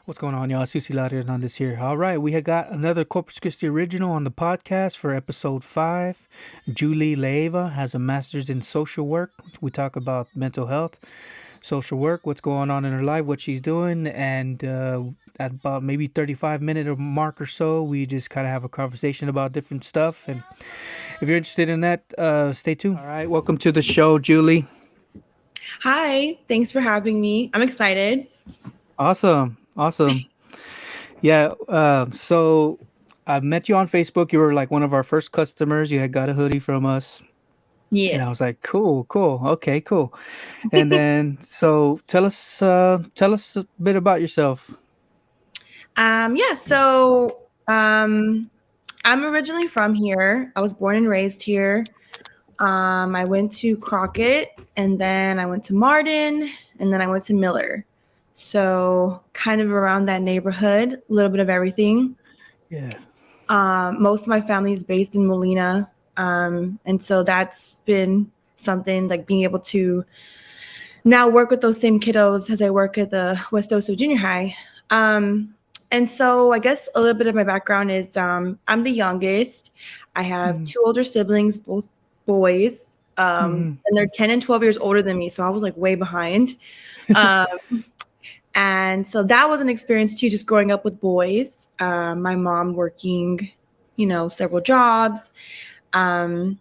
What's going on, y'all? Susie Hernandez here. All right, we have got another Corpus Christi original on the podcast for episode 5. Julie Leyva has a master's in social work. We talk about mental health, social work, what's going on in her life, what she's doing, and at about maybe 35-minute mark or so, we just kind of have a conversation about different stuff. And if you're interested in that, stay tuned. All right, welcome to the show, Julie. Hi, thanks for having me. I'm excited. Awesome. Yeah. So I met you on Facebook. You were like one of our first customers. You had got a hoodie from us. And I was Yes. like, cool. Okay, cool. And then, so tell us a bit about yourself. Yeah, so I'm originally from here. I was born and raised here. I went to Crockett and then I went to Martin and then I went to Miller. So kind of around that neighborhood, a little bit of everything. Yeah. Most of my family is based in Molina. And so that's been something like being able to now work with those same kiddos as I work at the West Oso Junior High. And so I guess a little bit of my background is I'm the youngest. I have two older siblings, both boys, and they're 10 and 12 years older than me. So I was like way behind. And so that was an experience too, just growing up with boys. My mom working, several jobs. And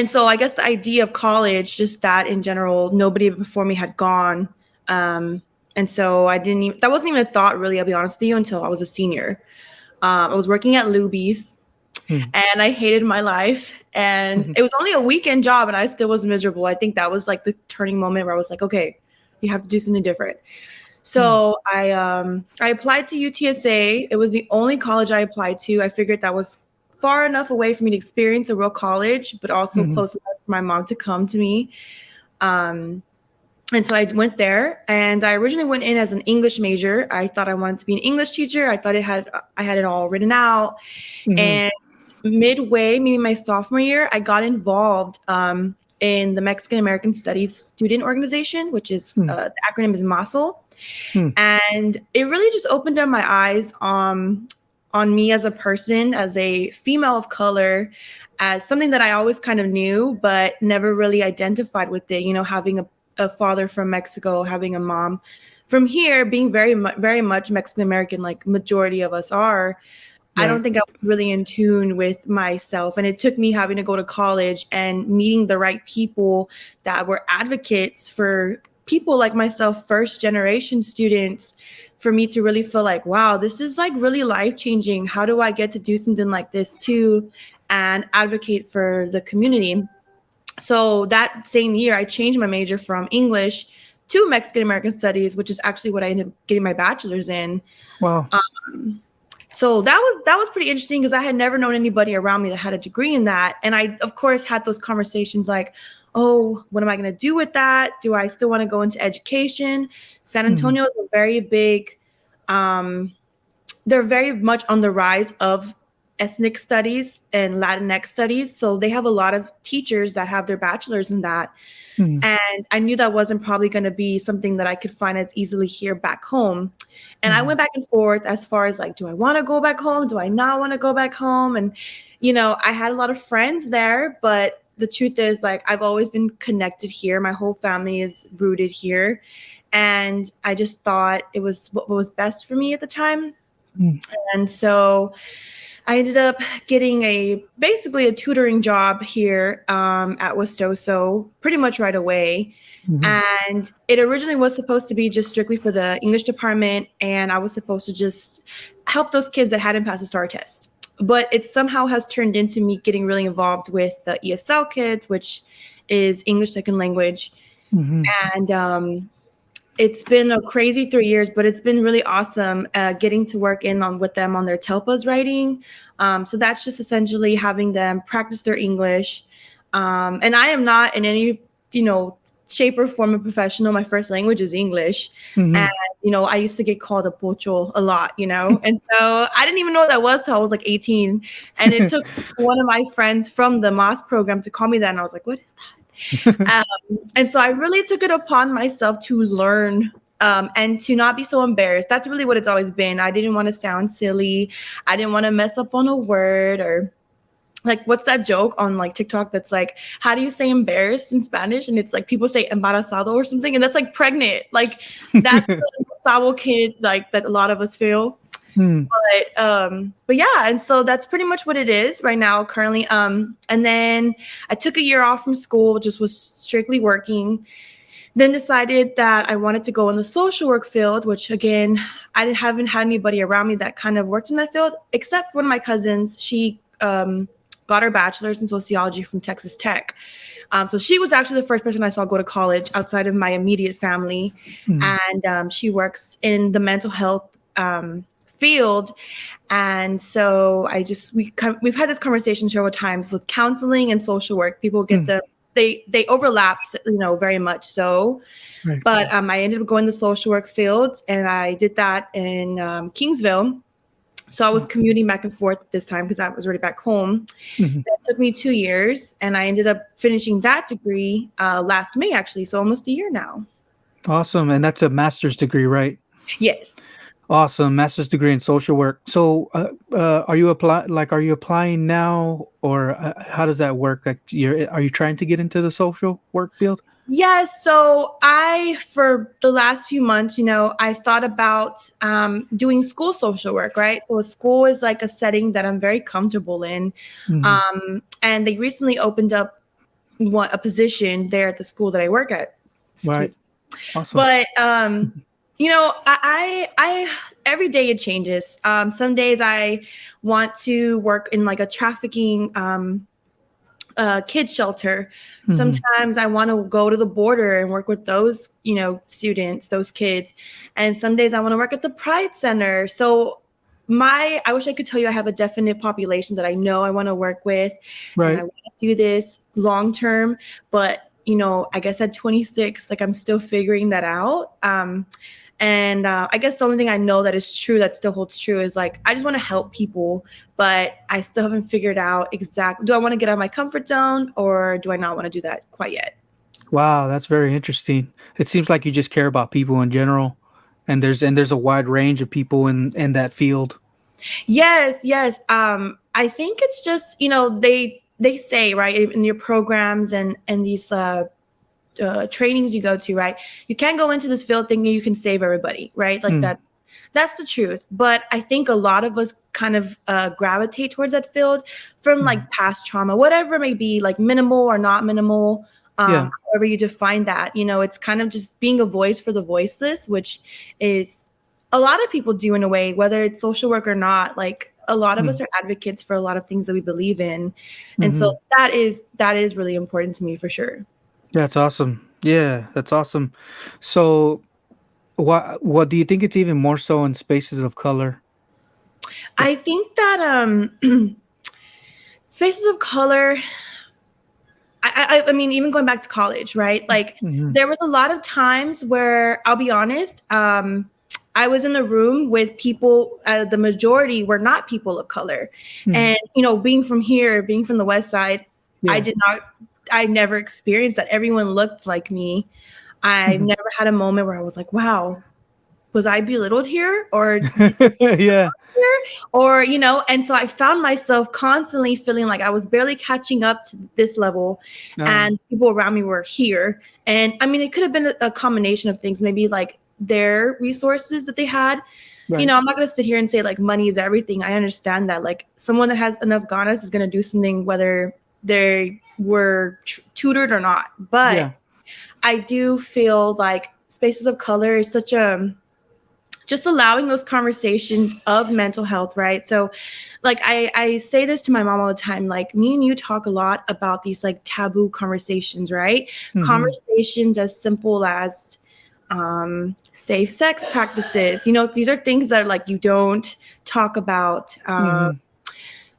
so I guess the idea of college, just that in general, nobody before me had gone. And so that wasn't even a thought really, I'll be honest with you, until I was a senior. I was working at Luby's and I hated my life. And it was only a weekend job and I still was miserable. I think that was like the turning moment where I was like, okay, you have to do something different. So I applied to UTSA. It was the only college I applied to. I figured that was far enough away for me to experience a real college, but also close enough for my mom to come to me. And so I went there, and I originally went in as an English major. I thought I wanted to be an English teacher. I thought I had it all written out. And midway, maybe my sophomore year, I got involved in the Mexican American Studies Student Organization, which is the acronym is MASL. And it really just opened up my eyes on me as a person, as a female of color, as something that I always kind of knew, but never really identified with it. Having a father from Mexico, having a mom from here, being very much Mexican American, like majority of us are. Right. I don't think I was really in tune with myself. And it took me having to go to college and meeting the right people that were advocates for people like myself, first generation students, for me to really feel like, wow, this is like really life-changing. How do I get to do something like this too and advocate for the community? So that same year, I changed my major from English to Mexican American Studies, which is actually what I ended up getting my bachelor's in. Wow. So that was pretty interesting because I had never known anybody around me that had a degree in that. And I, of course, had those conversations like, oh, what am I going to do with that? Do I still want to go into education? San Antonio is a very big, they're very much on the rise of ethnic studies and Latinx studies. So they have a lot of teachers that have their bachelors in that. And I knew that wasn't probably going to be something that I could find as easily here back home. And I went back and forth as far as like, do I want to go back home? Do I not want to go back home? And, I had a lot of friends there, but the truth is like, I've always been connected here. My whole family is rooted here. And I just thought it was what was best for me at the time. And so I ended up getting basically a tutoring job here at West Oso pretty much right away. And it originally was supposed to be just strictly for the English department. And I was supposed to just help those kids that hadn't passed the STAR test. But it somehow has turned into me getting really involved with the ESL kids, which is English Second Language. And it's been a crazy 3 years, but it's been really awesome getting to work with them on their TELPAs writing. So that's just essentially having them practice their English. And I am not in any, shape or form a professional. My first language is English. And, I used to get called a pocho a lot, and so I didn't even know what that was till I was like 18. And it took one of my friends from the MOS program to call me that. And I was like, what is that? And so I really took it upon myself to learn and to not be so embarrassed. That's really what it's always been. I didn't want to sound silly. I didn't want to mess up on a word, or like, what's that joke on like TikTok that's like, how do you say embarrassed in Spanish? And it's like people say embarazado or something, and that's like pregnant. Like that's the embarazado kid like that a lot of us feel. But yeah, and so that's pretty much what it is right now currently. And then I took a year off from school, just was strictly working. Then decided that I wanted to go in the social work field, which again, haven't had anybody around me that kind of worked in that field, except for one of my cousins. She got her bachelor's in sociology from Texas Tech. So she was actually the first person I saw go to college outside of my immediate family. And she works in the mental health field. And so we've had this conversation several times with counseling and social work. People get they overlap, very much so. Right. But I ended up going the social work field, and I did that in Kingsville. So I was commuting back and forth this time because I was already back home. That took me 2 years, and I ended up finishing that degree last May, actually. So almost a year now. Awesome. And that's a master's degree, right? Yes. Awesome. Master's degree in social work. So are you applying now, or how does that work? Like, are you trying to get into the social work field? Yes. So for the last few months, I thought about doing school social work, right? So a school is like a setting that I'm very comfortable in. And they recently opened up a position there at the school that I work at. Right. Awesome. But, I every day it changes. Some days I want to work in like a trafficking kids shelter. Sometimes I want to go to the border and work with those, students, those kids. And some days I want to work at the Pride Center. So I wish I could tell you I have a definite population that I know I want to work with. Right. And I want to do this long term. But, I guess at 26, like I'm still figuring that out. And I guess the only thing I know that is true, that still holds true, is like, I just want to help people, but I still haven't figured out exactly, do I want to get out of my comfort zone, or do I not want to do that quite yet? Wow, that's very interesting. It seems like you just care about people in general, and there's a wide range of people in that field. Yes. I think it's just, they say, right, in your programs and these trainings you go to, right, you can't go into this field thinking you can save everybody, right? Like that's the truth. But I think a lot of us kind of gravitate towards that field from like past trauma, whatever it may be, like minimal or not minimal, however you define that. It's kind of just being a voice for the voiceless, which is a lot of people do in a way, whether it's social work or not. Like a lot of us are advocates for a lot of things that we believe in. And so that is really important to me, for sure. That's awesome. Yeah, that's awesome. So what do you think it's even more so in spaces of color? I think that spaces of color, I mean, even going back to college, right? Like there was a lot of times where, I'll be honest, I was in a room with people, the majority were not people of color. And, being from here, being from the West Side, I never experienced that. Everyone looked like me. I never had a moment where I was like, wow, was I belittled here? Or yeah. Or, and so I found myself constantly feeling like I was barely catching up to this level, and people around me were here. And I mean, it could have been a combination of things, maybe like their resources that they had. Right. I'm not going to sit here and say like money is everything. I understand that like someone that has enough ganas is going to do something, whether they were tutored or not. But I do feel like spaces of color is such just allowing those conversations of mental health, right? So like I say this to my mom all the time, like me and you talk a lot about these like taboo conversations, right? Conversations as simple as safe sex practices. These are things that like you don't talk about.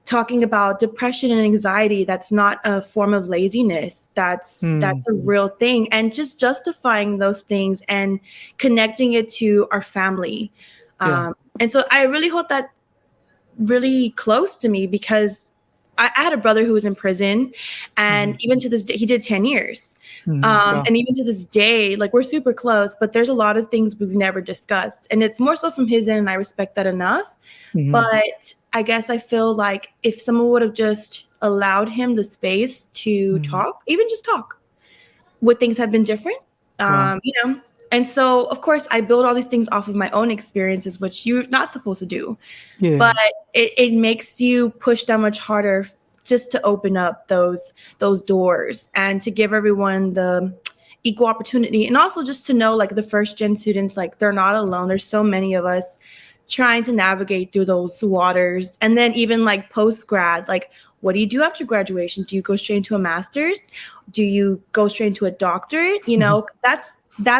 Talking about depression and anxiety, that's not a form of laziness. That's a real thing. And just justifying those things and connecting it to our family. And so I really hope that really close to me, because I had a brother who was in prison, and even to this day, he did 10 years. Wow. And even to this day, like we're super close, but there's a lot of things we've never discussed. And it's more so from his end, and I respect that enough. But I guess I feel like if someone would have just allowed him the space to talk, even just talk, would things have been different? Wow. You know? And so, of course, I build all these things off of my own experiences, which you're not supposed to do. Yeah. But it makes you push that much harder just to open up those doors and to give everyone the equal opportunity. And also just to know, like, the first gen students, like, they're not alone. There's so many of us trying to navigate through those waters. And then even like post grad, like, what do you do after graduation? Do you go straight into a master's? Do you go straight into a doctorate? You know, that's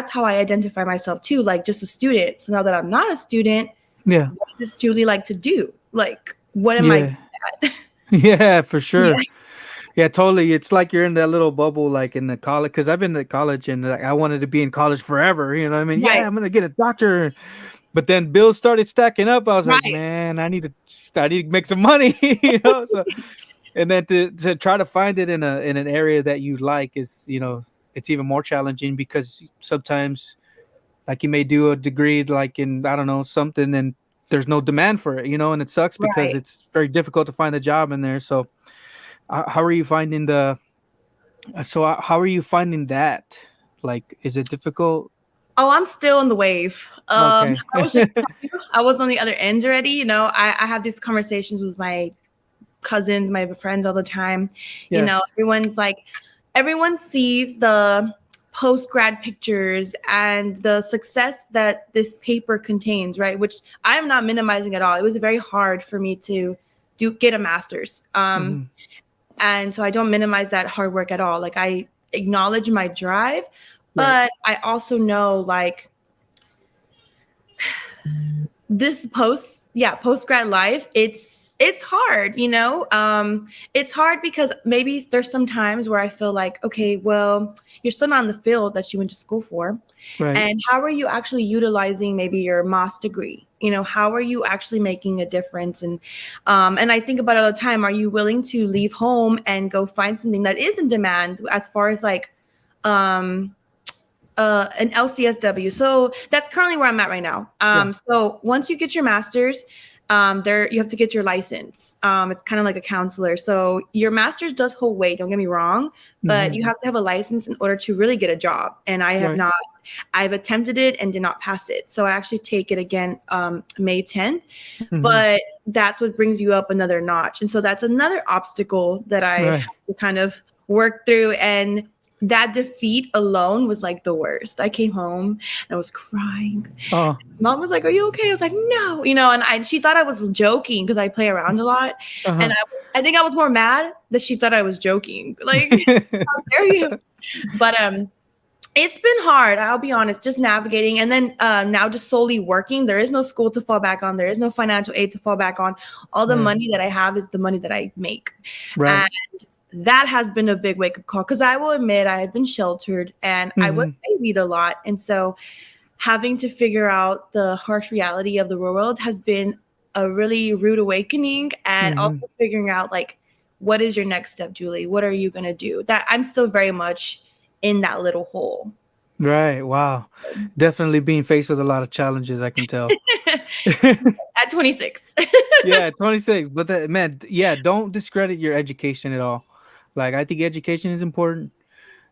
how I identify myself too, like just a student. So now that I'm not a student, Yeah. what does Julie like to do? Like, what am I good at? Yeah, for sure. Yeah. Yeah, totally. It's like you're in that little bubble, like in the college. Because I've been to college and like I wanted to be in college forever. You know what I mean? Right. Yeah, I'm gonna get a doctor. But then bills started stacking up. I was like, Right. man, I need to make some money. You know. So and then to try to find it in an area that you like is, you know, it's even more challenging because sometimes like you may do a degree like in, I don't know, something, and there's no demand for it, you know, and it sucks because Right. it's very difficult to find a job in there. So how are you finding how are you finding that? Like, is it difficult? Oh, I'm still in the wave. Okay. I was just I was on the other end already. You know, I have these conversations with my cousins, my friends all the time. You Yeah. know, everyone sees the post grad pictures and the success that this paper contains, right? Which I am not minimizing at all. It was very hard for me to get a master's. Hmm. And so I don't minimize that hard work at all. Like, I acknowledge my drive, Right. but I also know, like, this post grad life, it's hard, you know. It's hard because maybe there's some times where I feel like, okay, well, you're still not in the field that you went to school for, Right. and how are you actually utilizing maybe your master's degree? You know, how are you actually making a difference? And I think about it all the time. Are you willing to leave home and go find something that is in demand, as far as like um an LCSW. So that's currently where I'm at right now. Yeah. So once you get your master's, there you have to get your license. It's kind of like a counselor. So your master's does hold weight. Don't get me wrong, but Hmm. you have to have a license in order to really get a job. And I have Right. not. I've attempted it and did not pass it. So I actually take it again May 10th. Hmm. But that's what brings you up another notch. And so that's another obstacle that I have Right. to kind of work through. And that defeat alone was like the worst. I came home and I was crying. Oh. Mom was like, "Are you okay?" I was like, "No," you know, and she thought I was joking because I play around a lot. And Uh-huh. I think I was more mad that she thought I was joking. Like, how dare you? But it's been hard, I'll be honest, just navigating. And then now just solely working. There is no school to fall back on. There is no financial aid to fall back on. All the Right. money that I have is the money that I make. Right. And that has been a big wake up call, because I will admit I have been sheltered and I was Hmm. babied a lot. And so having to figure out the harsh reality of the world has been a really rude awakening. And Hmm. also figuring out, like, what is your next step, Julie? What are you going to do? That I'm still very much in that little hole. Right. Wow. Definitely being faced with a lot of challenges, I can tell. At 26. Yeah, 26. But that, man, yeah, don't discredit your education at all. Like, I think education is important.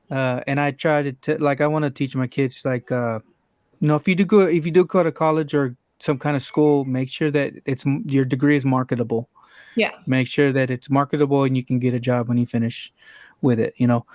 And I try to like, I want to teach my kids, like, you know, if you do go to college or some kind of school, make sure that your degree is marketable. Yeah. Make sure that it's marketable and you can get a job when you finish with it, you know.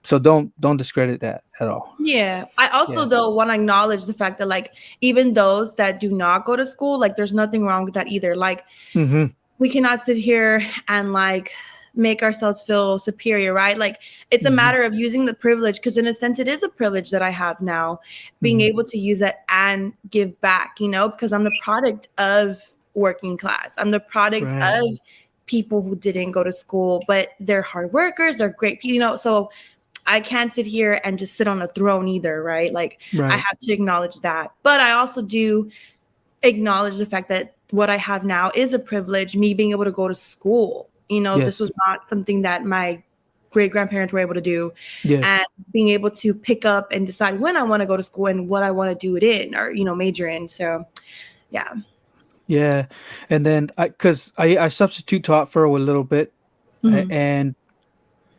So don't discredit that at all. Yeah. I also, Yeah. though, want to acknowledge the fact that, like, even those that do not go to school, like, there's nothing wrong with that either. Like, Hmm. we cannot sit here and, like, make ourselves feel superior, right? Like, it's a Hmm. matter of using the privilege, because in a sense it is a privilege that I have now, being Hmm. able to use it and give back, you know, because I'm the product of working class. I'm the product Right. of people who didn't go to school, but they're hard workers, they're great people, you know. So I can't sit here and just sit on a throne either, right? Like, I Right. have to acknowledge that. But I also do acknowledge the fact that what I have now is a privilege, me being able to go to school. You know, this was Yes. not something that my great grandparents were able to do, Yes. and being able to pick up and decide when I want to go to school and what I want to do it in, or major in. So yeah. Yeah. And then I substitute taught for a little bit, Hmm. and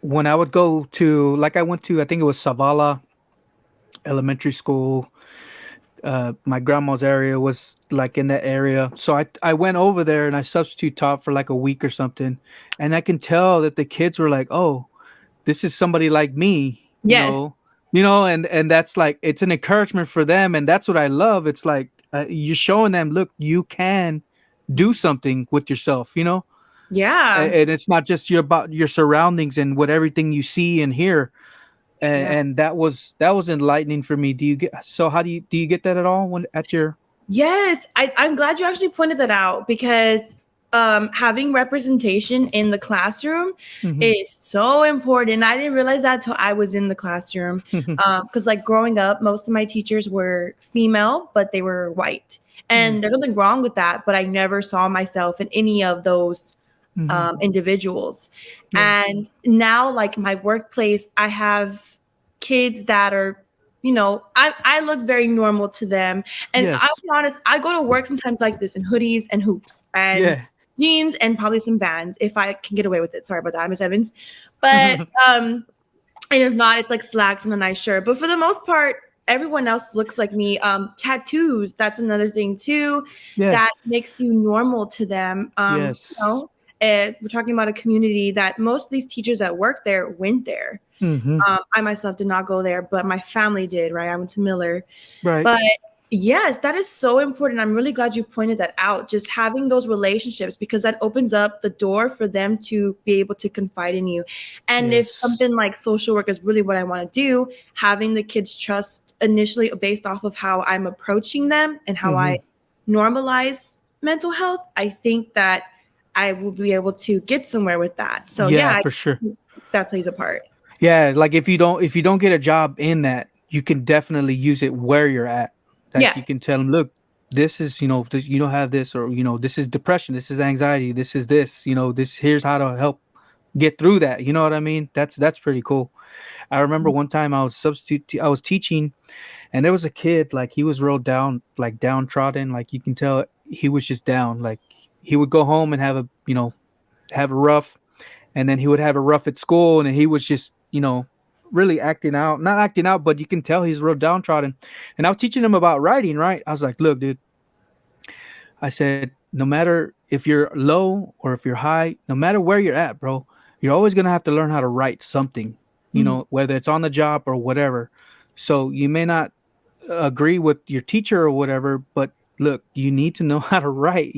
when I would go to, like, I went to, I think it was Savala Elementary School. My grandma's area was like in that area, so I went over there and I substitute taught for like a week or something, and I can tell that the kids were like, "Oh, this is somebody like me," Yes. and that's like, it's an encouragement for them, and that's what I love. It's like, you're showing them, look, you can do something with yourself, Yeah. and it's not just about your surroundings and what everything you see and hear. and, Yeah. and that was enlightening for me. How do you get that at all when at your Yes, I'm glad you actually pointed that out, because having representation in the classroom Mhm. is so important. I didn't realize that till I was in the classroom. Because like growing up, most of my teachers were female, but they were white. Mm. And there's nothing wrong with that, but I never saw myself in any of those Mhm. individuals. Yeah. And now, like my workplace, I have kids that are, I look very normal to them. And I'll Yes. be honest, I go to work sometimes like this in hoodies and hoops and Yeah. jeans and probably some Vans if I can get away with it. Sorry about that, Miss Evans. But and if not, it's like slacks and a nice shirt. But for the most part, everyone else looks like me. Tattoos, that's another thing too, Yeah. that makes you normal to them. Yes. We're talking about a community that most of these teachers that work there went there. Mhm. I myself did not go there, but my family did, right? I went to Miller. Right. But yes, that is so important. I'm really glad you pointed that out. Just having those relationships, because that opens up the door for them to be able to confide in you. And if Yes. something like social work is really what I want to do, having the kids trust initially based off of how I'm approaching them and how I Mhm. normalize mental health, I think that I will be able to get somewhere with that. So Yeah, yeah, for sure. that plays a part. Yeah, like if you don't get a job in that, you can definitely use it where you're at. Like Yeah. you can tell them, look, this is, this, you don't have this, or this is depression, this is anxiety, this is this, this, here's how to help get through that. You know what I mean? That's pretty cool. I remember one time I was teaching, and there was a kid, like he was real down, like downtrodden, like you can tell he was just down. Like he would go home and have a rough, and then he would have a rough at school, and he was just really acting out, not acting out, but you can tell he's real downtrodden. And I was teaching him about writing, right? I was like, look, dude, I said, no matter if you're low or if you're high, no matter where you're at, bro, you're always going to have to learn how to write something, Mhm. whether it's on the job or whatever. So you may not agree with your teacher or whatever, but look, you need to know how to write,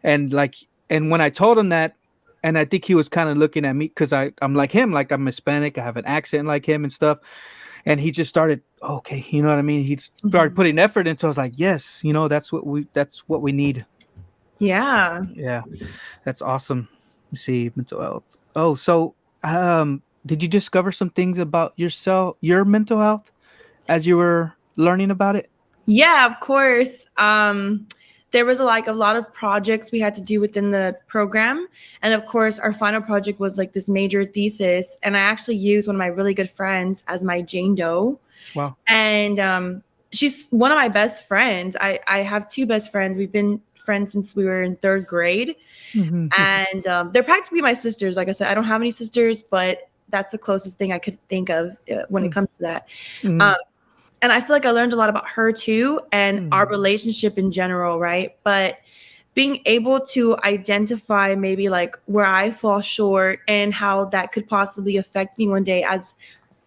and like, and when I told him that, and I think he was kind of looking at me because I'm like him, like I'm Hispanic, I have an accent like him and stuff, and he just started, okay, you know what I mean? He started Mhm. putting effort into. I was like, yes, that's what we need. Yeah. Yeah, that's awesome. Let's see, mental health. Oh, so did you discover some things about yourself, your mental health, as you were learning about it? Yeah, of course. There was like a lot of projects we had to do within the program. And of course, our final project was like this major thesis. And I actually used one of my really good friends as my Jane Doe. Wow. And she's one of my best friends. I have two best friends. We've been friends since we were in third grade. Mm-hmm. And they're practically my sisters. Like I said, I don't have any sisters, but that's the closest thing I could think of when it comes to that. Mm-hmm. Um, and I feel like I learned a lot about her too and our Mm-hmm. relationship in general, right? But being able to identify maybe like where I fall short and how that could possibly affect me one day as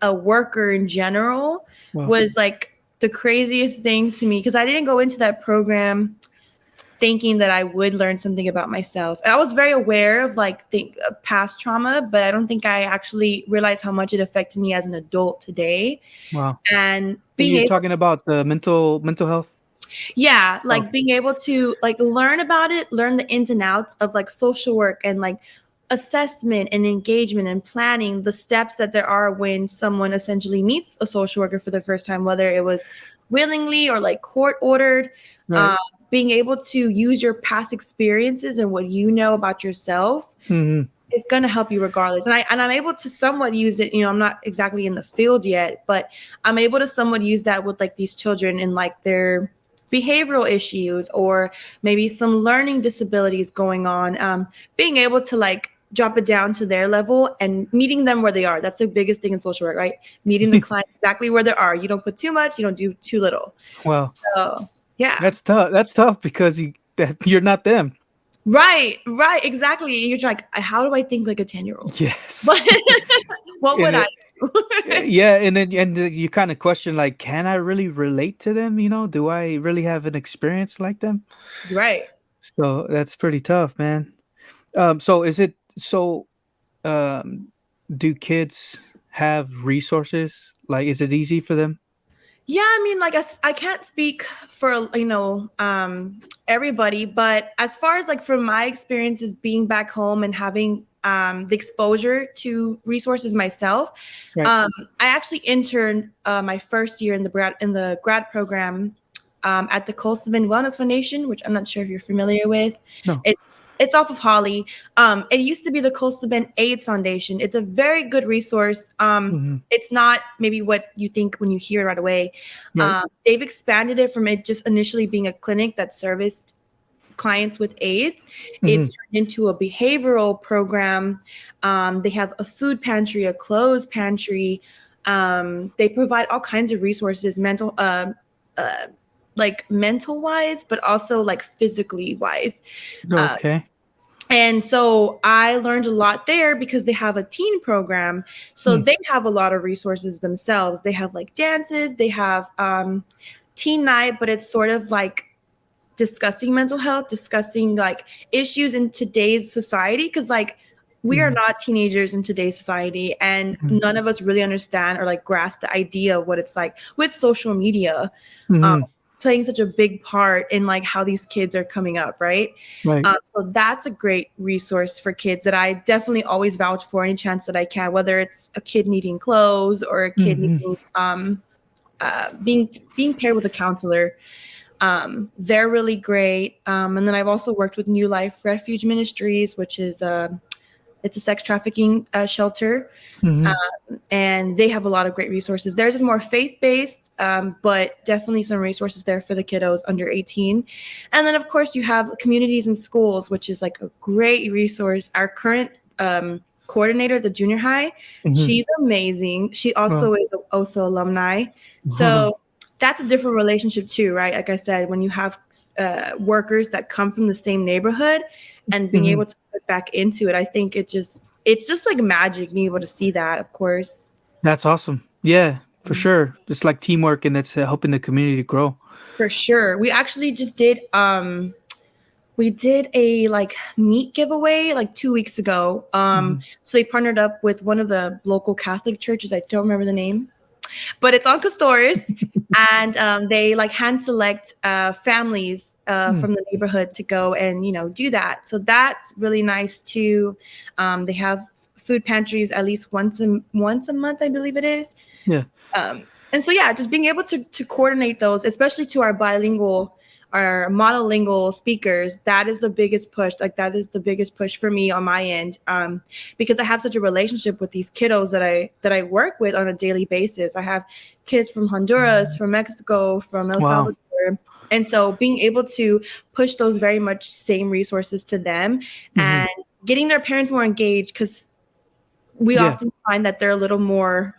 a worker in general Wow. was like the craziest thing to me, because I didn't go into that program thinking that I would learn something about myself. And I was very aware of like past trauma, but I don't think I actually realized how much it affected me as an adult today. Wow. And And being you're able, talking about the mental health? yeah, like Okay. being able to like learn about it, learn the ins and outs of like social work and like assessment and engagement and planning, the steps that there are when someone essentially meets a social worker for the first time, whether it was willingly or like court ordered. Right. Being able to use your past experiences and what you know about yourself Mm-hmm. it's going to help you regardless. And I'm able to somewhat use it. I'm not exactly in the field yet, but I'm able to somewhat use that with like these children and like their behavioral issues or maybe some learning disabilities going on. Being able to like drop it down to their level and meeting them where they are. That's the biggest thing in social work, right? Meeting the client exactly where they are. You don't put too much, you don't do too little. Well, So yeah. that's tough. That's tough because you're not them. Right, exactly. You're like, how do I think like a 10-year-old? Yes. But what would I do? Yeah, and then you kind of question like, can I really relate to them? Do I really have an experience like them? Right. So that's pretty tough, man. So is it so? Um, do kids have resources? Like, is it easy for them? Yeah, I mean, like I can't speak for everybody, but as far as like from my experiences being back home and having the exposure to resources myself, Right. I actually interned my first year in the grad program at the Colson Wellness Foundation, which I'm not sure if you're familiar with. No. It's off of Holly. It used to be the Colson AIDS Foundation. It's a very good resource. Mhm. It's not maybe what you think when you hear it right away. Right. They've expanded it from it just initially being a clinic that serviced clients with AIDS. It Mhm. turned into a behavioral program. They have a food pantry, a clothes pantry. They provide all kinds of resources, like mental wise, but also like physically wise. Okay. And so I learned a lot there because they have a teen program. So Hmm. they have a lot of resources themselves. They have like dances, they have teen night, but it's sort of like discussing mental health, discussing like issues in today's society. Cause like we are Mhm. not teenagers in today's society and Mhm. none of us really understand or like grasp the idea of what it's like with social media. Um, Mhm. playing such a big part in like how these kids are coming up, right? Right. So that's a great resource for kids that I definitely always vouch for any chance that I can, whether it's a kid needing clothes or a kid Mhm. needing being paired with a counselor. They're really great. And then I've also worked with New Life Refuge Ministries, which is it's a sex trafficking shelter. Mhm. And they have a lot of great resources. Theirs is more faith-based, but definitely some resources there for the kiddos under 18. And then, of course, you have communities and schools, which is like a great resource. Our current coordinator at the junior high, Mhm. she's amazing. She Well. also is a OSO alumni. So that's a different relationship too, right? Like I said, when you have workers that come from the same neighborhood and being Mhm. able to put back into it, I think it's just like magic being able to see that, of course. That's awesome. Yeah, for sure. It's like teamwork, and it's helping the community grow. For sure. We actually just did we did a like meat giveaway like 2 weeks ago. Mhm. So they partnered up with one of the local Catholic churches. I don't remember the name, but it's on Castores, and they like hand select families Mm. from the neighborhood to go and do that. So that's really nice too. They have food pantries at least once a month, I believe it is. Yeah. And so yeah, just being able to coordinate those, especially to our bilingual, our monolingual speakers, that is the biggest push. Like that is the biggest push for me on my end, because I have such a relationship with these kiddos that I work with on a daily basis. I have kids from Honduras, from Mexico, from El Wow. Salvador. And so being able to push those very much same resources to them Mhm. and getting their parents more engaged, because we Yeah. often find that they're a little more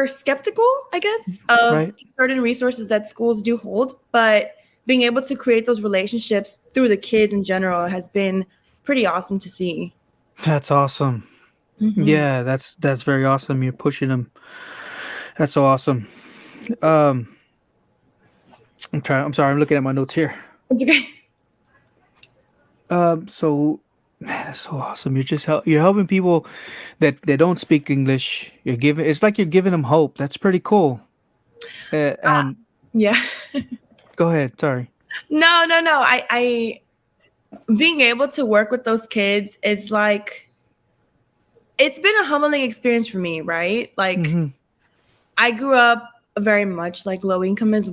skeptical, I guess, of Right. certain resources that schools do hold. But being able to create those relationships through the kids in general has been pretty awesome to see. That's awesome. Mm-hmm. Yeah, that's very awesome. You're pushing them. That's so awesome. Um, I'm sorry. I'm looking at my notes here. It's okay. So man, that's so awesome. You're helping people that they don't speak English. It's like you're giving them hope. That's pretty cool. And Yeah. go ahead. Sorry. No. I being able to work with those kids, it's like it's been a humbling experience for me, right? Like Hmm. I grew up very much like low income as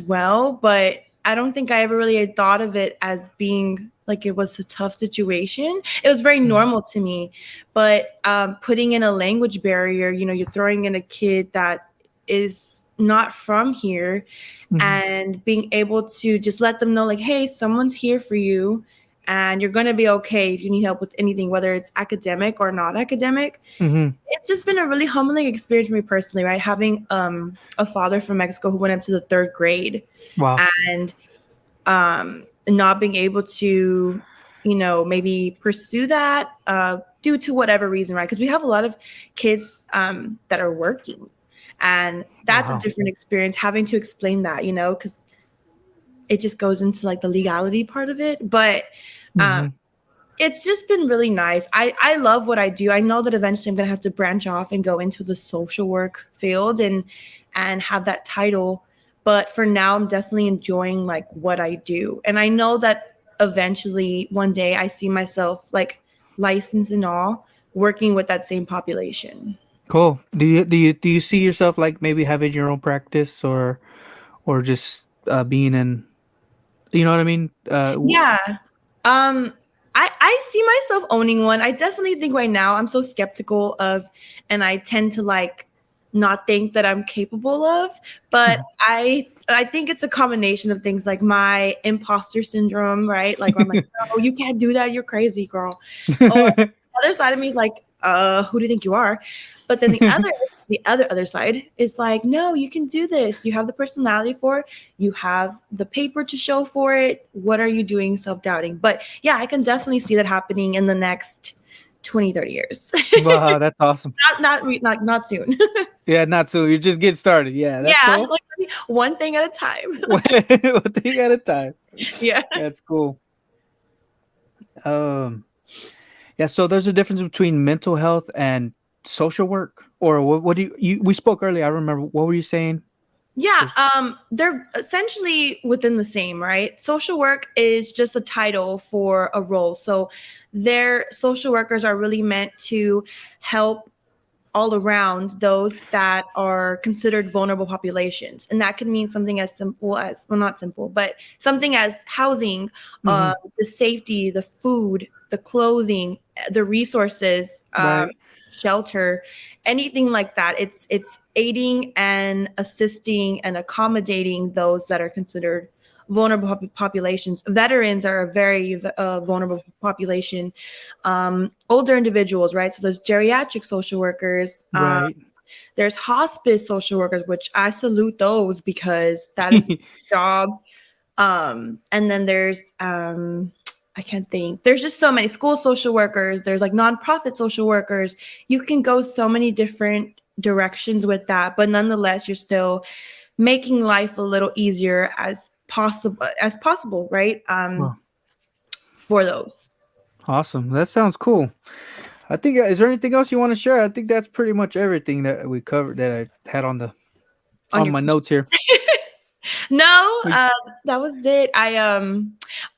well, but I don't think I ever really had thought of it as being like it was a tough situation. It was very normal to me. But putting in a language barrier, you know, you're throwing in a kid that is not from here, and being able to just let them know, like, hey, someone's here for you and you're going to be okay if you need help with anything, whether it's academic or not academic. It's just been a really humbling experience for me personally, right? Having a father from Mexico who went up to the 3rd grade. Wow. And not being able to, you know, maybe pursue that due to whatever reason, right? Because we have a lot of kids that are working, and that's a different experience, having to explain that, you know, because it just goes into like the legality part of it. But it's just been really nice. I love what I do. I know that eventually I'm going to have to branch off and go into the social work field and have that title. But for now, I'm definitely enjoying like what I do. And I know that eventually one day I see myself like licensed and all working with that same population. Cool. Do you see yourself like maybe having your own practice, or just being in, you know what I mean? Yeah. I see myself owning one. I definitely think right now I'm so skeptical of, and I tend to like not think that I'm capable of, but I think it's a combination of things, like my imposter syndrome, right? Like I'm like, no, you can't do that. You're crazy, girl. Or the other side of me is like, who do you think you are? But then the other side is like, no, you can do this. You have the personality for it. You have the paper to show for it. What are you doing self-doubting? But yeah, I can definitely see that happening in the next 20, 30 years. Wow, that's awesome. Not soon. Yeah, not so. You just get started. Yeah, that's Yeah, cool. like one thing at a time. One thing at a time. Yeah. That's cool. Yeah. So there's a difference between mental health and social work, or what do you? We spoke earlier. I remember. What were you saying? Yeah, they're essentially within the same, right? Social work is just a title for a role. So their social workers are really meant to help all around those that are considered vulnerable populations. And that can mean something as simple as, well, not simple, but something as housing, the safety, the food, the clothing, the resources, Right. shelter, anything like that. It's aiding and assisting and accommodating those that are considered vulnerable populations. Veterans are a very vulnerable population. Older individuals, right? So there's geriatric social workers. Right. There's hospice social workers, which I salute those because that is a job. And then there's I can't think. There's just so many school social workers. There's like nonprofit social workers. You can go so many different directions with that, but nonetheless, you're still making life a little easier as possible, right? Wow. For those. Awesome. That sounds cool. I think. Is there anything else you want to share? I think that's pretty much everything that we covered that I had on On your my notes here. No, Please, that was it. I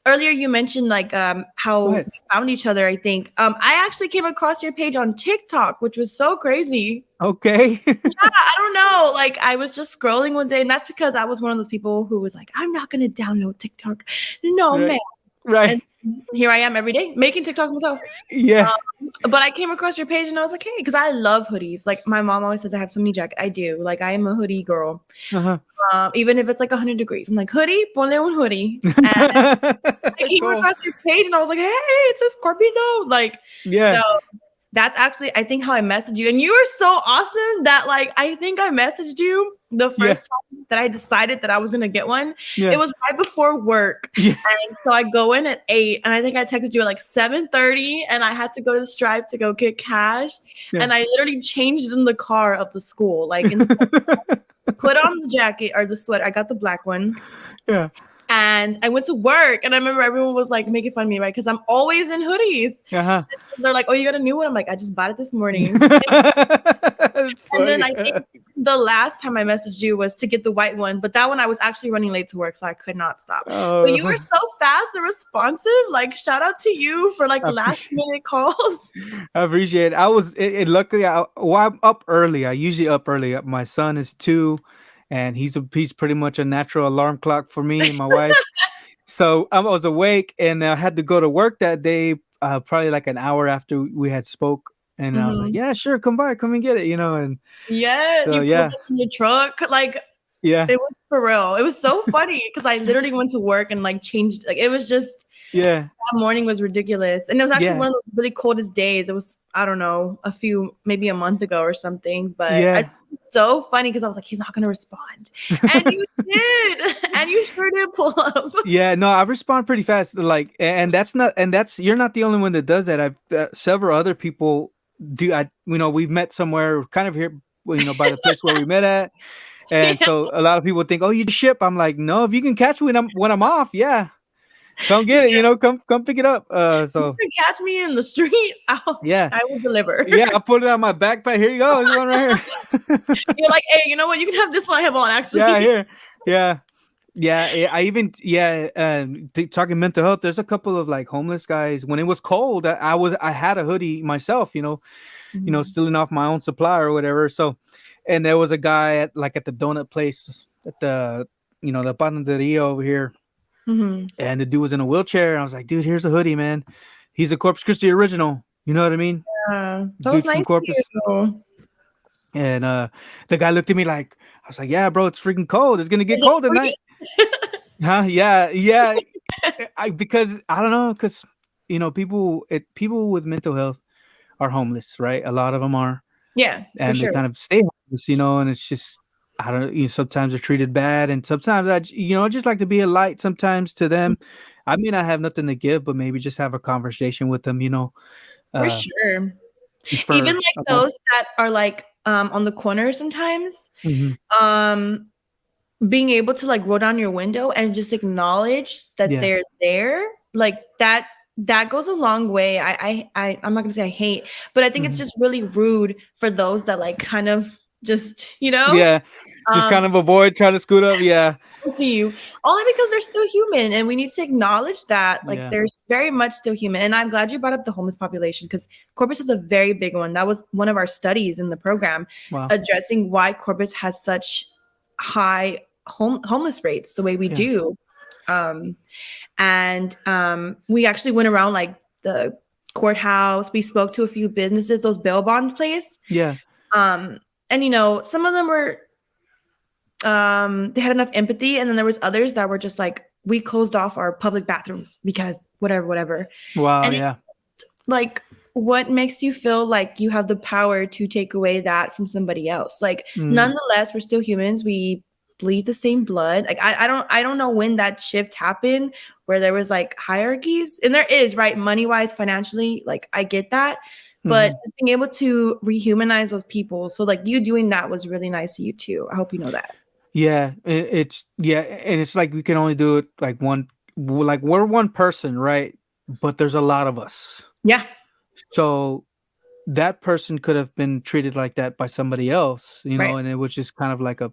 earlier you mentioned like go how ahead. we found each other, I think. I actually came across your page on TikTok, which was so crazy. Okay. Yeah, I don't know. Like I was just scrolling one day, and that's because I was one of those people who was like, I'm not gonna download TikTok. No, Right. man. Right. And here I am every day making TikToks myself. Yeah. But I came across your page and I was like, hey, because I love hoodies. Like my mom always says I have so many jackets. I do. Like I am a hoodie girl. Uh-huh. Even if it's like 100 degrees. I'm like, hoodie, ponle un hoodie. And I came Cool. across your page and I was like, hey, it's a Scorpio. Like, Yeah. so that's actually, I think, how I messaged you. And you were so awesome that, like, I think I messaged you the Yeah. first time that I decided that I was going to get one. Yeah. It was right before work. Yeah. And so I go in at 8, and I think I texted you at like 7:30, and I had to go to Stripe to go get cash. Yeah. And I literally changed in the car of the school, like, put on the jacket or the sweater. I got the black one. Yeah. And I went to work, and I remember everyone was like making fun of me, right? Because I'm always in hoodies. Uh-huh. They're like, oh, you got a new one? I'm like, I just bought it this morning. That's And then funny. I think the last time I messaged you was to get the white one, but that one I was actually running late to work, so I could not stop. But you were so fast and responsive. Like, shout out to you for like last minute calls. I appreciate it. I was luckily I'm up early. I usually up early. My son is 2, and he's pretty much a natural alarm clock for me and my wife. So I was awake and I had to go to work that day, probably like an hour after we had spoke. And I was like, Mhm. yeah, sure, come by, come and get it, and Yeah, so you pulled yeah, up in your truck, like, yeah, it was for real. It was so funny because I literally went to work and, like, changed like, it was just yeah, that morning was ridiculous, and it was actually yeah, one of those really coldest days. It was, I don't know, maybe a month ago or something, but yeah. it's so funny because I was like, "He's not gonna respond," and you did, and you sure did pull up. Yeah, no, I respond pretty fast. Like, and that's you're not the only one that does that. I've several other people do. We've met somewhere kind of here, by the place where we met at, and Yeah, so a lot of people think, oh, you just ship. I'm like, no, if you can catch me when I'm off, yeah, come get it. yeah. Come pick it up. You So can catch me in the street, yeah, I will deliver. yeah, I put it on my backpack. Here you go. There's one right here. You're like, "Hey, you know what? You can have this one I have on, Yeah, actually." here. Yeah. Yeah, I even talking mental health. There's a couple of like homeless guys. When it was cold, I had a hoodie myself. Mhm, stealing off my own supply or whatever. So, and there was a guy at the donut place at the panaderia over here, mhm. and the dude was in a wheelchair. And I was like, dude, here's a hoodie, man. He's a Corpus Christi original. You know what I mean? Yeah, that was Dude from nice of Corpus. you. And the guy looked at me like, I was like, yeah, bro, it's freaking cold. It's gonna get Is it cold tonight. free? Huh? Yeah, yeah. Because I don't know, because people with mental health are homeless, right? A lot of them are, Yeah, for and they sure. kind of stay homeless, and it's just I don't. Sometimes they're treated bad, and sometimes I just like to be a light sometimes to them. I may not have nothing to give, but maybe just have a conversation with them, For uh, sure. just Even, for like, a moment. those that are, like, on the corner sometimes, Hmm. um, being able to, like, roll down your window and just acknowledge that Yeah. they're there, like, that goes a long way. I'm not gonna say I hate, but I think it's Hmm. just really rude for those that, like, kind of just, Yeah. Just um kind of avoid trying to scoot up. Yeah. to you only because they're still human and we need to acknowledge that, like, Yeah. they're very much still human. And I'm glad you brought up the homeless population because Corpus has a very big one. That was one of our studies in the program, Wow. addressing why Corpus has such high homeless rates the way we Yeah. do. And we actually went around, like, the courthouse. We spoke to a few businesses, those bail bond place. Yeah. um and some of them were, they had enough empathy, and then there was others that were just like, we closed off our public bathrooms because whatever. Wow. And Yeah. like, what makes you feel like you have the power to take away that from somebody else? Like, Mm. nonetheless, we're still humans. We bleed the same blood. Like, I don't know when that shift happened where there was, like, hierarchies, and there is, right? Money wise, financially, like, I get that. But Hmm. just being able to rehumanize those people. So, like, you doing that was really nice of you too. I hope you know that. Yeah, and it's like we can only do it like like we're one person, right? But there's a lot of us. Yeah. So that person could have been treated like that by somebody else, Right. and it was just kind of like a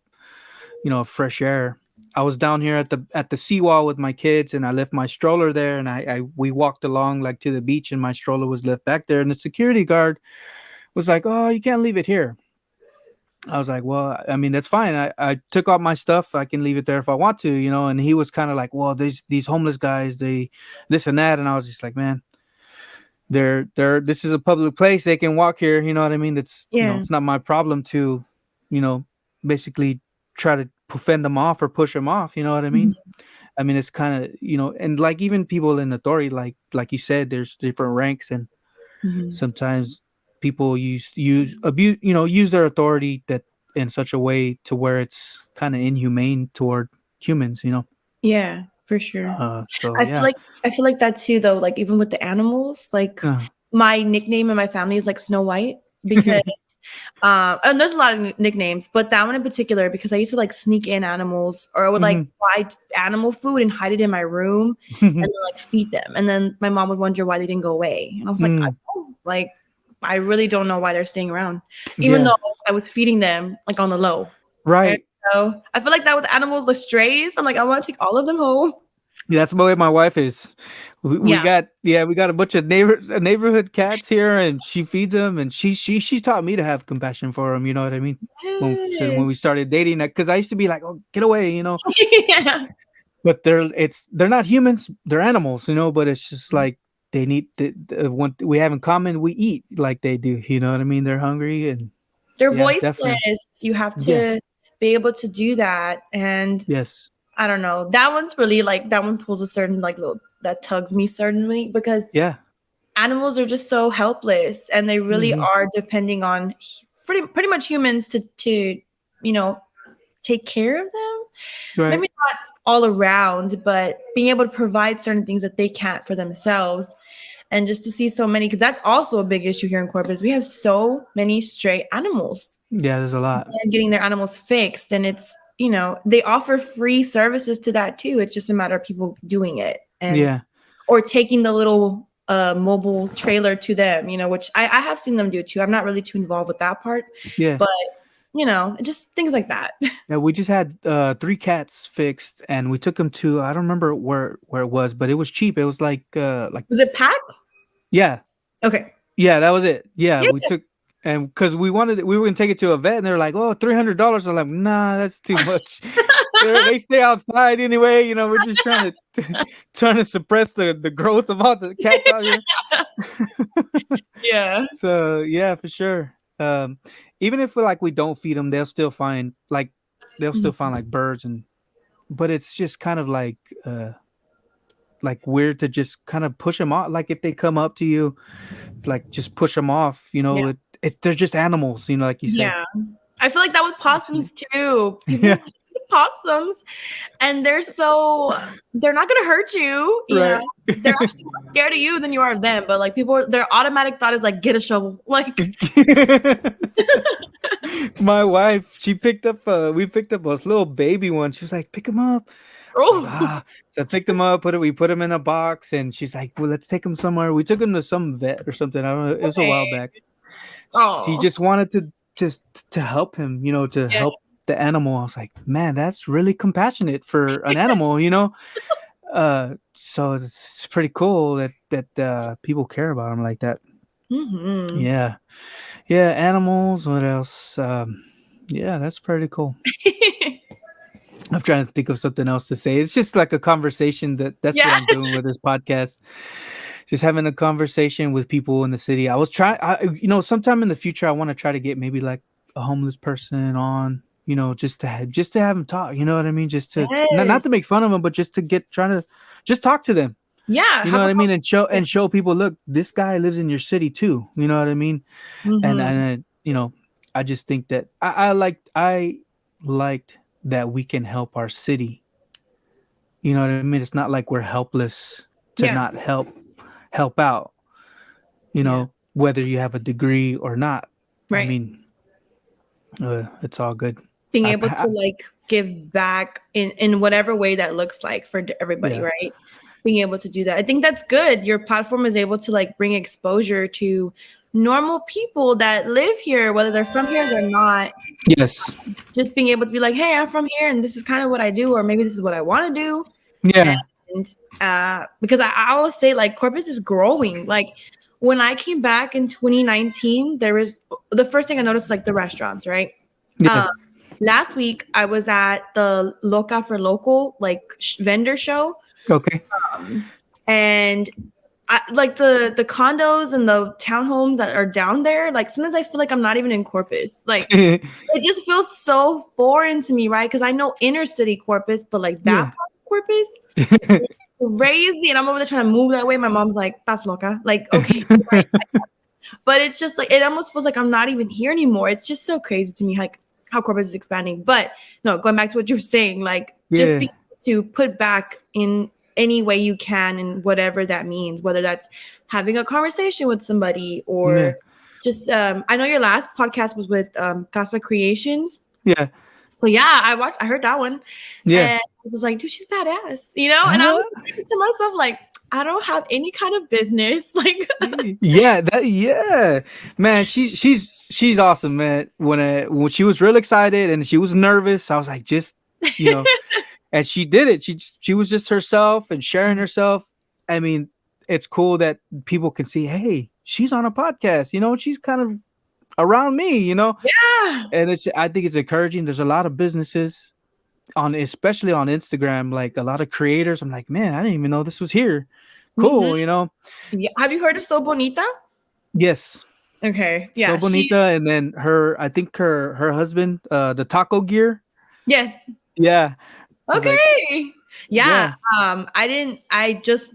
fresh air. I was down here at the seawall with my kids, and I left my stroller there, and we walked along like to the beach, and my stroller was left back there, and the security guard was like, "Oh, you can't leave it here." I was like, well, I mean, that's fine. I took out my stuff. I can leave it there if I want to, And he was kind of like, well, these homeless guys, they this and that. And I was just like, man, this is a public place. They can walk here. You know what I mean? Yeah. It's not my problem to, you know, basically try to fend them off or push them off. You know what I mean? Mhm. I mean, it's kind of, and like even people in authority, like you said, there's different ranks, and Mhm. sometimes people use their authority that in such a way to where it's kind of inhumane toward humans. Yeah, for sure. So I feel yeah. like I feel like that too, though, like, even with the animals, like, uh, my nickname in my family is, like, Snow White because, and there's a lot of nicknames, but that one in particular because I used to, like, sneak in animals, or I would, like, mhm. buy animal food and hide it in my room and then, like, feed them, and then my mom would wonder why they didn't go away, and I was like, "I Mm, don't know, like, I really don't know why they're staying around," even yeah, though I was feeding them, like, on the low. And right. so, I feel like that with animals, the strays, I'm like, "I wanna take all of them home." Yeah, that's the way my wife is. Yeah. We got a bunch of neighborhood cats here, and she feeds them, and she taught me to have compassion for them. You know what I mean? When we Yes. started dating, because I used to be like, oh, get away. Yeah. but they're not humans, they're animals, but it's just like they need the one we have in common, we eat like they do, you know what I mean? They're hungry, and They're yeah, definitely. voiceless. You have Yeah. to be able to do that. And Yes. I don't know. That one's really like that one pulls a certain like little that tugs me certainly because Yeah. animals are just so helpless and they really Hmm. are depending on pretty much humans to take care of them. Right. Maybe not all around, but being able to provide certain things that they can't for themselves. And just to see so many, because that's also a big issue here in Corpus. We have so many stray animals Yeah, there's a lot. and getting their animals fixed. And it's, they offer free services to that too. It's just a matter of people doing it and Yeah. or taking the little mobile trailer to them, which I have seen them do too. I'm not really too involved with that part, Yeah. but just things like that. Yeah, we just had 3 cats fixed, and we took them to, I don't remember where it was, but it was cheap. It was like Was it Pack? yeah. Okay. Yeah, that was it. Yeah, Yeah. we took, and because we were gonna take it to a vet, and they're like, "Oh, $300." I'm like, "Nah, that's too much." They stay outside anyway. We're just trying to suppress the growth of all the cats out here. Yeah. So yeah, for sure. Even if we don't feed them, they'll still find like birds, but it's just kind of like weird to just kind of push them off. Like if they come up to you, like just push them off. Yeah. They're just animals. Like you said. Yeah. I feel like that with possums too. People Yeah. hate possums and they're not gonna hurt you, Right. They're actually more scared of you than you are of them. But like their automatic thought is like get a shovel. Like My wife, we picked up a little baby one. She was like, "Pick him up." oh So I picked him up, we put him in a box, and she's like, "Well, let's take him somewhere." We took him to some vet or something. I don't know. It was a while okay. back. She Oh just wanted to help him, to yeah. help the animal. I was like, man, that's really compassionate for an animal. So it's pretty cool that people care about him like that. Mm-hmm. Yeah, yeah. Animals. What else? Yeah, that's pretty cool. I'm trying to think of something else to say. It's just like a conversation that's what Yeah. I'm doing with this podcast. Just having a conversation with people in the city. I was trying, sometime in the future, I want to try to get maybe like a homeless person on, just to have them talk. You know what I mean? Just to not Yes. to make fun of them, but just to trying to just talk to them. Yeah. You know Have what a I mean? And show people, look, this guy lives in your city too. You know what I mean? mm-hmm. And I just think that I liked that we can help our city. You know what I mean? It's not like we're helpless to Yeah. not help out. Yeah. Whether you have a degree or not. I Right. mean, it's all good. Being I, able to I, like give back in whatever way that looks like for everybody, yeah. right? Being able to do that. I think that's good. Your platform is able to like bring exposure to normal people that live here, whether they're from here or they're not. Yes. Just being able to be like, hey, I'm from here and this is kind of what I do, or maybe this is what I want to do. Yeah. And because I always say like Corpus is growing. Like when I came back in 2019, there was the first thing I noticed like the restaurants, right? Yeah. Last week I was at the Loca for Local like vendor show, Okay. and like the condos and the townhomes that are down there. Like sometimes I feel like I'm not even in Corpus. Like it just feels so foreign to me, right? Because I know inner city Corpus, but like that Yeah. part of Corpus is crazy, and I'm over there trying to move that way. My mom's like, "That's Loca." Like, okay, right? But it's just like it almost feels like I'm not even here anymore. It's just so crazy to me, like how Corpus is expanding. But no, going back to what you were saying, like just Yeah. being able to put back in any way you can and whatever that means, whether that's having a conversation with somebody or Yeah. just I know your last podcast was with Casa Creations. Yeah. So yeah, I heard that one. Yeah. And I was like, dude, she's badass, And I was thinking to myself, like, I don't have any kind of business. Like Yeah, man, she's awesome, man. When she was real excited and she was nervous, I was like, just and she did it. She was just herself and sharing herself. I mean, it's cool that people can see, hey, she's on a podcast. She's kind of around me. yeah. And I think it's encouraging. There's a lot of businesses especially on Instagram, like a lot of creators. I'm like, man, I didn't even know this was here. Mm-hmm. Cool, you know. Yeah. Have you heard of So Bonita? Yes, Okay. So Yeah. Bonita, and then I think her husband, the taco gear. Yes. Yeah, I was like, Okay. Yeah. yeah. I just,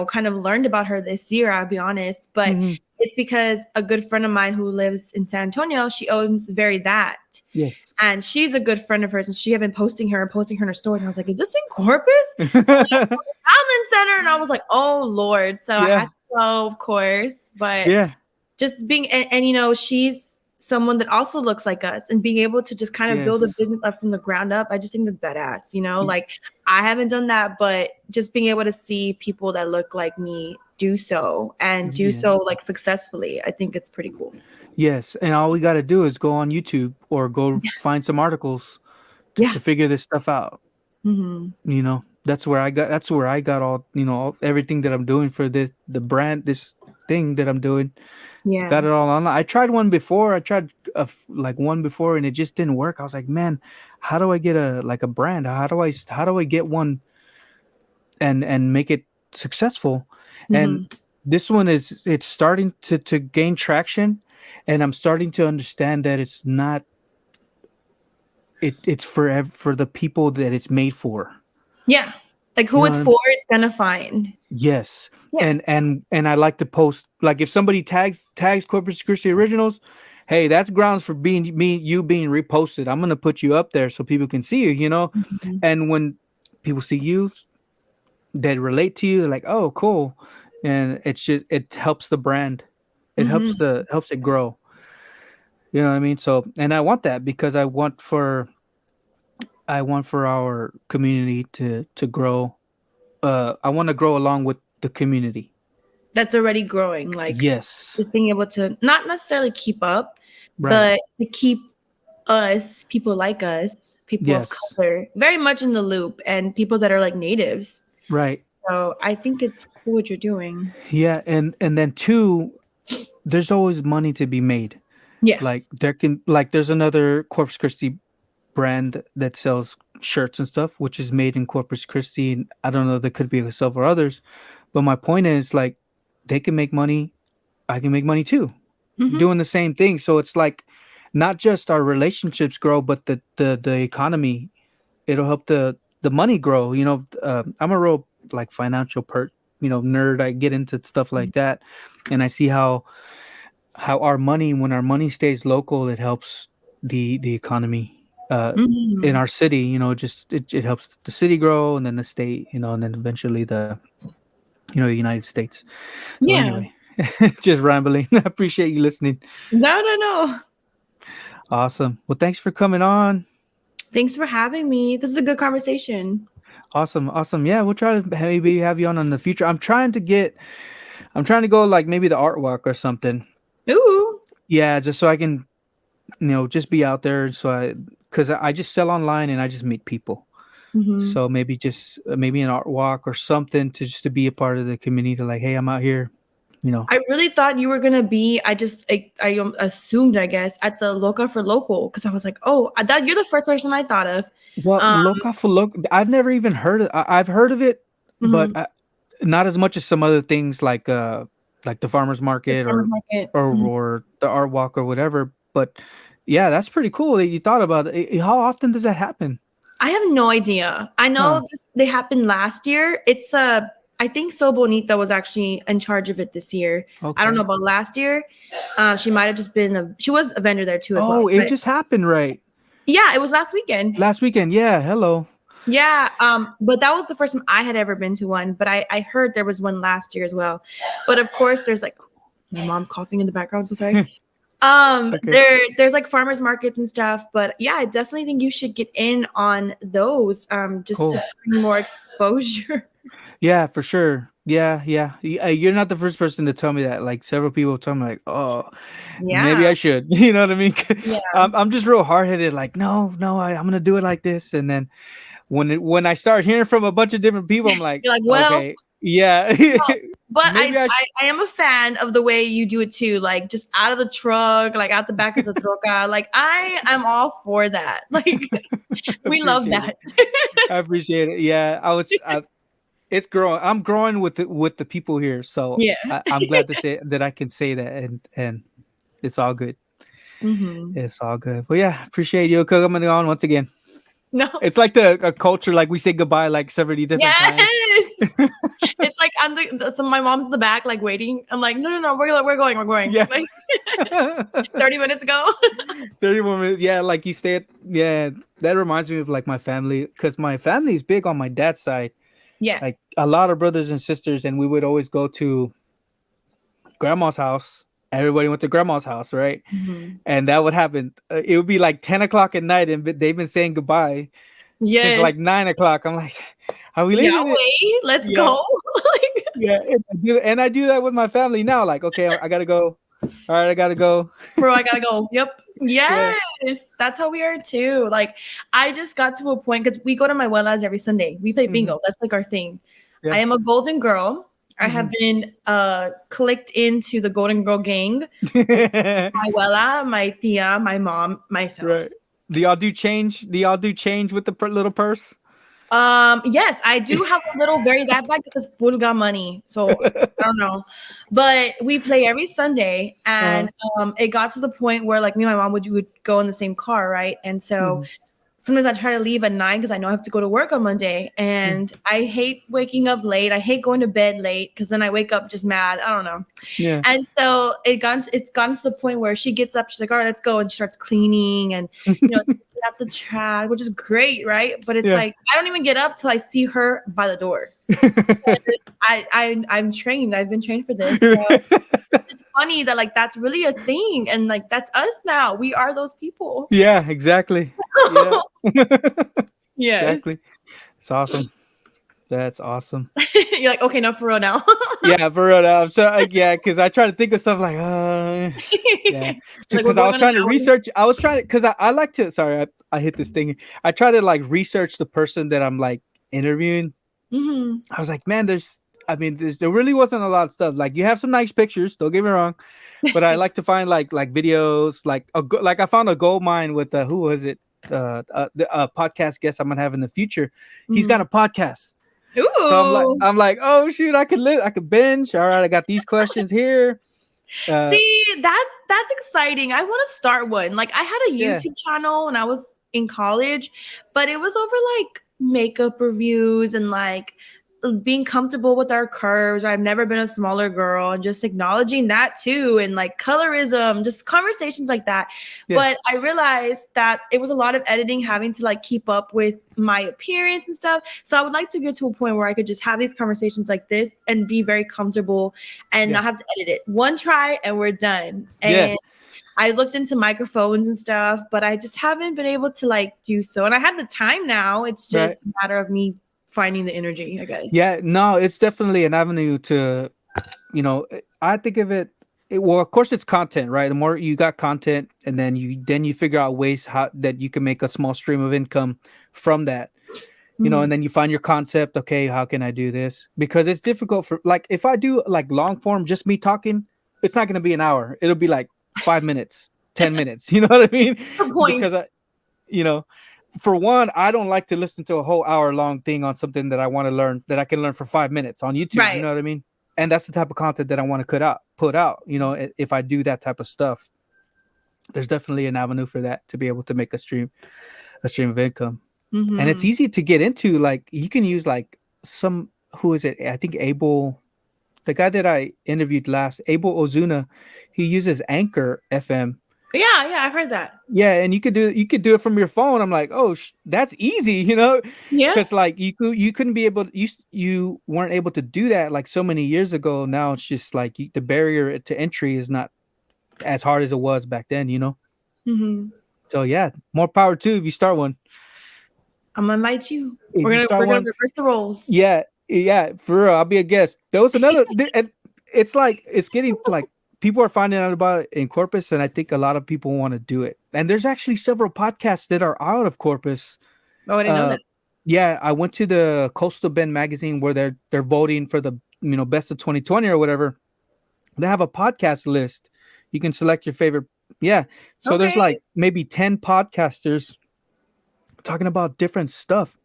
kind of learned about her this year, I'll be honest, but Hmm. it's because a good friend of mine who lives in San Antonio, she owns Very That. Yes. And she's a good friend of hers, and she had been posting her in her story. And I was like, is this in Corpus? Common Center. And I was like, oh Lord. So I had Yeah. to go, of course. But Yeah. just being and she's someone that also looks like us, and being able to just kind of build a Yes. business up from the ground up, I just think that's badass. Like I haven't done that, but just being able to see people that look like me do so and do Yeah. so like successfully, I think it's pretty cool. Yes, and all we got to do is go on YouTube or go find some articles Yeah. to figure this stuff out. Mm-hmm. You know, that's where I got all, everything that I'm doing for the brand, this thing that I'm doing. Yeah. Got it all online. I tried one before. I tried like one before, and it just didn't work. I was like, man, how do I get a brand? How do I get one and make it successful? And Mm-hmm. this one it's starting to gain traction, and I'm starting to understand that it's not it's for the people that it's made for. Yeah. Like You who know it's what I'm for, it's gonna find. Yes. Yeah. And I like to post, like, if somebody tags Corpus Christi Originals, hey, that's grounds for you being reposted. I'm gonna put you up there so people can see you. Mm-hmm. And when people see you, they relate to you, they're like, oh, cool. And it helps the brand. It Mm-hmm. helps it grow. You know what I mean? So, and I want that because I want for our community to grow. I want to grow along with the community. That's already growing. Like Yes. just being able to not necessarily keep up, Right. but to keep us, people like us, people of Yes. color, very much in the loop, and people that are like natives. Right. So I think it's cool what you're doing. Yeah, and then two, there's always money to be made. Yeah. There's another Corpus Christi brand that sells shirts and stuff, which is made in Corpus Christi. And I don't know, there could be several others, but my point is, like, they can make money. I can make money too, Mm-hmm. doing the same thing. So it's like not just our relationships grow, but the economy. It'll help the money grow. I'm a real, like, financial nerd. I get into stuff like that, and I see how our money, when our money stays local, it helps the economy in Mm-hmm. our city. Just it helps the city grow, and then the state, and then eventually the United States. So Yeah. anyway, just rambling. I appreciate you listening. No, no, no. Awesome. Well, thanks for coming on. Thanks for having me. This is a good conversation. Awesome. Yeah, we'll try to maybe have you on in the future. I'm trying to go, like, maybe the art walk or something. Ooh. Yeah, just so I can, just be out there. Because I just sell online and I just meet people. Mm-hmm. So maybe just maybe an art walk or something to be a part of the community. Like, hey, I'm out here. I really thought you were gonna be. I assumed, I guess, at the Loca for Local, because I was like, oh, that you're the first person I thought of. Well, Um, local for local. I've never even heard of. I've heard of it, but mhm. not as much as some other things like the farmers The market farmers or market. or Mhm. or the art walk or whatever. But yeah, that's pretty cool that you thought about it. How often does that happen? I have no idea. I know Huh. they happened last year. I think So Bonita was actually in charge of it this year. I don't know Okay. about last year. She might have just been she was a vendor there too as well. Oh, it But just happened right yeah, it was last weekend. last weekend. Yeah. Hello. Yeah, but that was the first time I had ever been to one. But I heard there was one last year as well. But of course, there's like my mom coughing in the background. So sorry. It's okay. There's like farmers markets and stuff. But yeah, I definitely think you should get in on those. Just Cool. to bring more exposure. Yeah, for sure. Yeah. You're not the first person to tell me that. Like, several people tell me, like, oh, maybe Yeah, I should. You know what I mean? yeah. I'm just real hard headed. Like, no, I'm gonna do it like this. And then when I start hearing from a bunch of different people, I'm like, You're like, well, okay, yeah, But maybe I am a fan of the way you do it too. Like just out of the truck, like out the back of the troca. Like I am all for that. Like we love appreciate that. it. I appreciate it. Yeah, it's growing. I'm growing with the people here, so Yeah. I'm glad to say that I can say that, and it's all good. Mm-hmm. It's all good. But yeah, appreciate you coming on once again. No. It's like a culture, like we say goodbye like 70 different times. Yes. It's like I'm so my mom's in the back, like waiting. I'm like, no, we're going. Yeah. Like 30 minutes ago. 30 more minutes. Yeah, like you stay at, yeah, that reminds me of like my family, because my family is big on my dad's side. Yeah. Like a lot of brothers and sisters, and we would always go to grandma's house. Everybody went to grandma's house, right? Mm-hmm. And that would happen. It would be like 10 o'clock at night, and they've been saying goodbye since Yes. like 9 o'clock. I'm like, are we Yeah, leaving it? wait, let's Yeah. go. Like, Yeah. And I do that with my family now. Like, okay, I got to go. All right, I got to go. bro, I gotta go. Yep. Yeah. Yes. That's how we are too. Like, I just got to a point because we go to my abuela's every Sunday. We play bingo. That's like our thing. Yeah. I am a golden girl. I have been clicked into the Golden Girl gang. My abuela, my tia, my mom, myself. Right. Do y'all do change with the little purse? Yes, I do have a little very that bag that says pulga money. So I don't know. But we play every Sunday, and it got to the point where like me and my mom would go in the same car, right? And so sometimes I try to leave at 9 because I know I have to go to work on Monday. And I hate waking up late. I hate going to bed late because then I wake up just mad. I don't know. Yeah. And so it's gotten to the point where she gets up, she's like, all right, let's go. And she starts cleaning and, at the trash, which is great, right? But it's like, I don't even get up till I see her by the door. I'm trained. I've been trained for this. So it's funny that like that's really a thing, and like that's us now. We are those people. Yeah, exactly. Yeah. Yeah, exactly. It's awesome. That's awesome. You're like, okay, no, for real now. Yeah, for real now. So yeah, because I try to think of stuff like, yeah, because like, I was trying to research. I was trying to, because I like to. Sorry, I hit this thing. I try to like research the person that I'm like interviewing. I was like, man, there really wasn't a lot of stuff. Like you have some nice pictures, don't get me wrong, but I like to find like videos, like I found a gold mine with who was it? The podcast guest I'm gonna have in the future. He's got a podcast. Ooh. So I'm like, oh shoot, I could binge. All right, I got these questions here. See, that's exciting. I want to start one. Like I had a YouTube channel when I was in college, but it was over like makeup reviews and like being comfortable with our curves. I've never been a smaller girl, and just acknowledging that too, and like colorism, just conversations like that. But I realized that it was a lot of editing, having to like keep up with my appearance and stuff. So I would like to get to a point where I could just have these conversations like this and be very comfortable and not have to edit it. One try and we're done. And I looked into microphones and stuff, but I just haven't been able to like do so. And I have the time now. It's just a matter of me finding the energy, I guess. Yeah, no, it's definitely an avenue to, I think of it. Well, of course, it's content, right? The more you got content, and then you figure out ways how that you can make a small stream of income from that, and then you find your concept. Okay, how can I do this? Because it's difficult for like if I do like long form, just me talking, it's not going to be an hour. It'll be like 5 minutes, 10 minutes. You know what I mean? Because for one, I don't like to listen to a whole hour long thing on something that I want to learn that I can learn for 5 minutes on YouTube. Right. You know what I mean? And that's the type of content that I want to put out. If I do that type of stuff, there's definitely an avenue for that to be able to make a stream of income. And it's easy to get into. Like you can use like who is it? I think Abel, the guy that I interviewed last, Abel Ozuna, he uses Anchor FM. Yeah, I've heard that. Yeah, and you could do it from your phone. I'm like, oh, that's easy, Yeah, because like you couldn't be able you weren't able to do that like so many years ago. Now it's just like the barrier to entry is not as hard as it was back then, So yeah, more power too if you start one. I'm gonna invite you. We're gonna reverse the roles. Yeah, for real. I'll be a guest. There was another, and it's like it's getting like. People are finding out about it in Corpus, and I think a lot of people want to do it. And there's actually several podcasts that are out of Corpus. Oh, I didn't know that. Yeah, I went to the Coastal Bend magazine where they're voting for the best of 2020 or whatever, they have a podcast list. You can select your favorite. Yeah. So there's Okay. like maybe 10 podcasters talking about different stuff.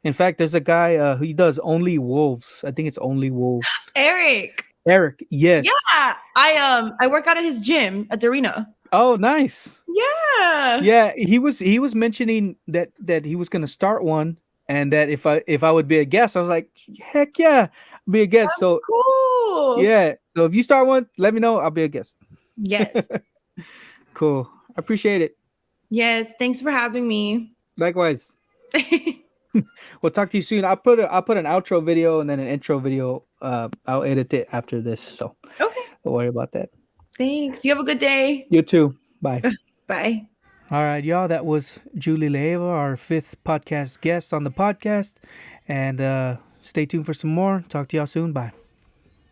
In fact, there's a guy who does Only Wolves. I think it's Only Wolves. Eric. Eric, yes. Yeah. I work out at his gym at the arena. Oh, nice. Yeah. Yeah, he was mentioning that he was going to start one, and that if I would be a guest, I was like, heck yeah, be a guest. That's so cool. yeah, so if you start one, let me know. I'll be a guest. Yes. Cool. I appreciate it. Yes. Thanks for having me. Likewise. We'll talk to you soon. I'll put an outro video and then an intro video. I'll edit it after this, so Okay. don't worry about that. Thanks. You have a good day. You too. Bye. Bye. All right, y'all. That was Julie Leyva, our 5th podcast guest on the podcast. And stay tuned for some more. Talk to y'all soon. Bye.